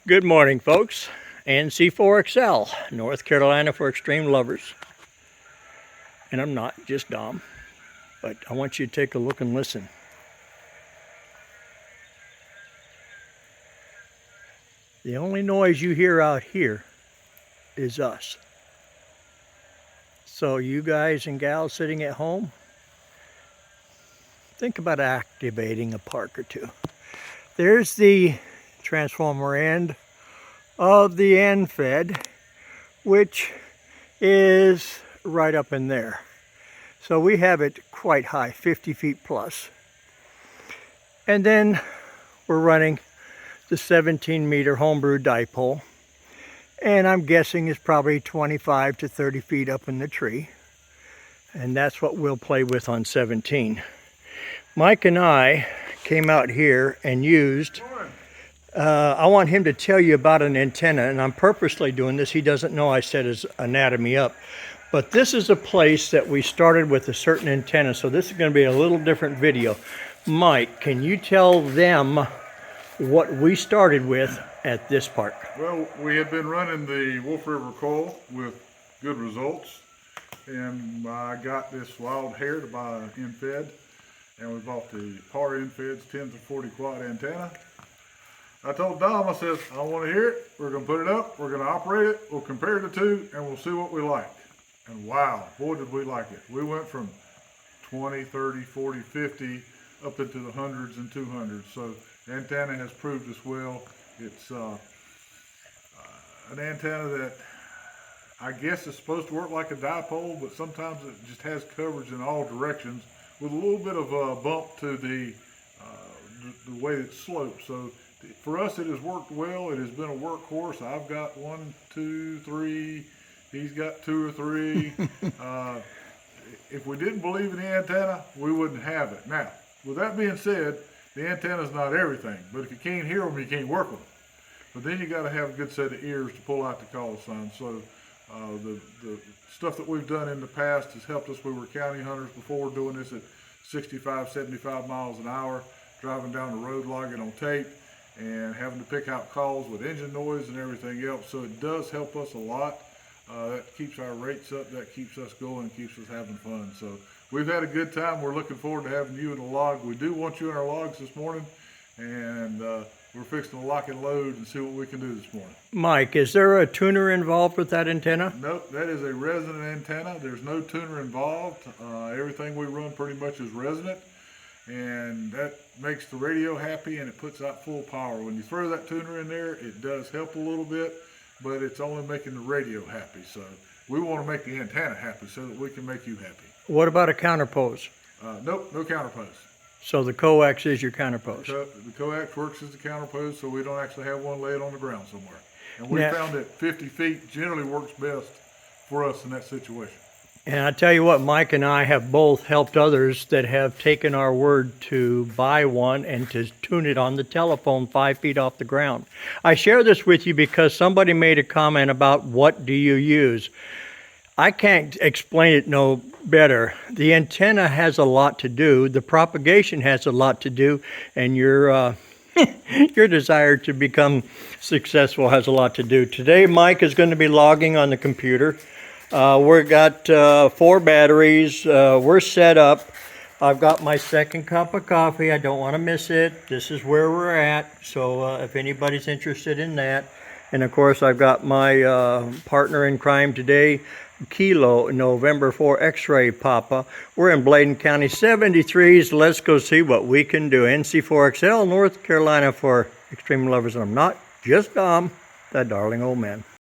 Good morning, folks. NC4XL, North Carolina for extreme lovers. And I'm not just Dom, but I want you to take a look and listen. The only noise you hear out here is us. So you guys and gals sitting at home, think about activating a park or two. There's the transformer end of the NFED, which is right up in there. So we have it quite high, 50 feet plus. And then we're running the 17-meter homebrew dipole. And I'm guessing it's probably 25 to 30 feet up in the tree. And that's what we'll play with on 17. Mike and I came out here and used, I want him to tell you about an antenna, and I'm purposely doing this. He doesn't know I set his anatomy up. But this is a place that we started with a certain antenna, so this is going to be a little different video. Mike, can you tell them what we started with at this park? Well, we had been running the Wolf River coil with good results, and I got this wild hair to buy an NFED, and we bought the PAR NFED's 10 to 40 quad antenna. I told Dom, I said, I want to hear it, we're going to put it up, we're going to operate it, we'll compare the two, and we'll see what we like. And wow, boy did we like it. We went from 20, 30, 40, 50, up into the hundreds and 200s. So the antenna has proved us well. It's an antenna that I guess is supposed to work like a dipole, but sometimes it just has coverage in all directions with a little bit of a bump to the way it slopes. So for us, it has worked well. It has been a workhorse. I've got 1, 2, 3. He's got 2 or 3. If we didn't believe in the antenna, we wouldn't have it. Now, with that being said, the antenna's not everything, but if you can't hear them, you can't work them. But then you got to have a good set of ears to pull out the call sign. So the stuff that we've done in the past has helped us. We were county hunters before, doing this at 65, 75 miles an hour, driving down the road, logging on tape, and having to pick out calls with engine noise and everything else. So it does help us a lot. That keeps our rates up, that keeps us going, keeps us having fun. So we've had a good time. We're looking forward to having you in the log. We do want you in our logs this morning, and we're fixing to lock and load and see what we can do this morning. Mike, is there a tuner involved with that antenna? Nope, that is a resonant antenna. There's no tuner involved. Everything we run pretty much is resonant, and that makes the radio happy, and it puts out full power. When you throw that tuner in there, it does help a little bit, but it's only making the radio happy. So we want to make the antenna happy so that we can make you happy. What about a counterpose? Nope, no counterpose. So the coax is your counterpose? The coax works as the counterpose, so we don't actually have one laid on the ground somewhere. And we found that 50 feet generally works best for us in that situation. And I tell you what, Mike and I have both helped others that have taken our word to buy one and to tune it on the telephone 5 feet off the ground. I share this with you because somebody made a comment about what do you use. I can't explain it no better. The antenna has a lot to do, the propagation has a lot to do, and your your desire to become successful has a lot to do. Today, Mike is going to be logging on the computer. We've got 4 batteries. We're set up. I've got my second cup of coffee. I don't want to miss it. This is where we're at. So if anybody's interested in that. And of course, I've got my partner in crime today, Kilo November 4 X-ray Papa. We're in Bladen County 73s. Let's go see what we can do. NC4XL, North Carolina for extreme lovers. And I'm not just Dom, that darling old man.